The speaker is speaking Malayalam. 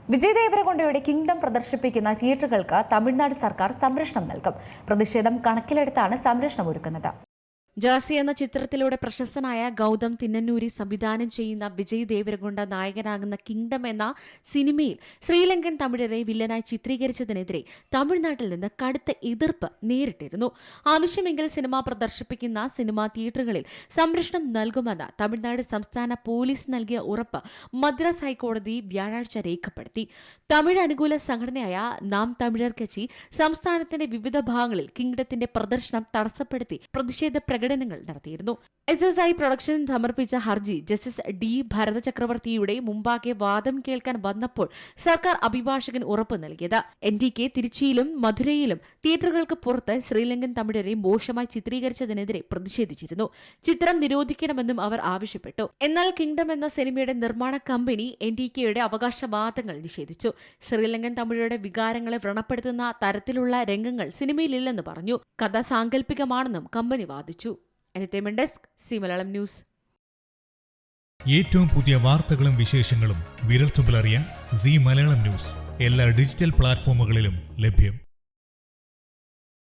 വിജയ് ദേവരകൊണ്ടയുടെ കിങ്ഡം പ്രദർശിപ്പിക്കുന്ന തിയേറ്ററുകൾക്ക് തമിഴ്നാട് സർക്കാർ സംരക്ഷണം നൽകും. പ്രതിഷേധം കണക്കിലെടുത്താണ് സംരക്ഷണം ഒരുക്കുന്നത്. ജാസി എന്ന ചിത്രത്തിലൂടെ പ്രശസ്തനായ ഗൗതം തിന്നന്നൂരി സംവിധാനം ചെയ്യുന്ന വിജയ് ദേവരകൊണ്ട നായകനാകുന്ന കിങ്ഡം എന്ന സിനിമയിൽ ശ്രീലങ്കൻ തമിഴരെ വില്ലനായി ചിത്രീകരിച്ചതിനെതിരെ തമിഴ്നാട്ടിൽ നിന്ന് കടുത്ത എതിർപ്പ് നേരിട്ടിരുന്നു. ആവശ്യമെങ്കിൽ സിനിമ പ്രദർശിപ്പിക്കുന്ന സിനിമാ തിയേറ്ററുകളിൽ സംരക്ഷണം നൽകുമെന്ന് തമിഴ്നാട് സംസ്ഥാന പോലീസ് നൽകിയ ഉറപ്പ് മദ്രാസ് ഹൈക്കോടതി വ്യാഴാഴ്ച രേഖപ്പെടുത്തി. തമിഴ് അനുകൂല സംഘടനയായ നാം തമിഴർ കച്ചി സംസ്ഥാനത്തിന്റെ വിവിധ ഭാഗങ്ങളിൽ കിങ്ഡത്തിന്റെ പ്രദർശനം തടസ്സപ്പെടുത്തി പ്രതിഷേധ പ്രകടനങ്ങൾ നടത്തിയിരുന്നു. SSI പ്രൊഡക്ഷൻ സമർപ്പിച്ച ഹർജി ജസ്റ്റിസ് D ഭരതചക്രവർത്തിയുടെ മുമ്പാകെ വാദം കേൾക്കാൻ വന്നപ്പോൾ സർക്കാർ അഭിഭാഷകൻ ഉറപ്പ് നൽകിയത് NTK തിരുച്ചിയിലും മധുരയിലും തിയേറ്ററുകൾക്ക് പുറത്ത് ശ്രീലങ്കൻ തമിഴരെ മോശമായി ചിത്രീകരിച്ചതിനെതിരെ പ്രതിഷേധിച്ചിരുന്നു. ചിത്രം നിരോധിക്കണമെന്നും അവർ ആവശ്യപ്പെട്ടു. എന്നാൽ കിങ്ഡം എന്ന സിനിമയുടെ നിർമ്മാണ കമ്പനി NTKയുടെ അവകാശവാദങ്ങൾ നിഷേധിച്ചു. ശ്രീലങ്കൻ തമിഴരുടെ വികാരങ്ങളെ വ്രണപ്പെടുത്തുന്ന തരത്തിലുള്ള രംഗങ്ങൾ സിനിമയിലില്ലെന്ന് പറഞ്ഞു. കഥ സാങ്കല്പികമാണെന്നും കമ്പനി വാദിച്ചു. Entertainment desk, C Malayalam news. ഏറ്റവും പുതിയ വാർത്തകളും വിശേഷങ്ങളും വിരൽത്തുമ്പിലറിയാൻ സി മലയാളം ന്യൂസ് എല്ലാ ഡിജിറ്റൽ പ്ലാറ്റ്ഫോമുകളിലും ലഭ്യം.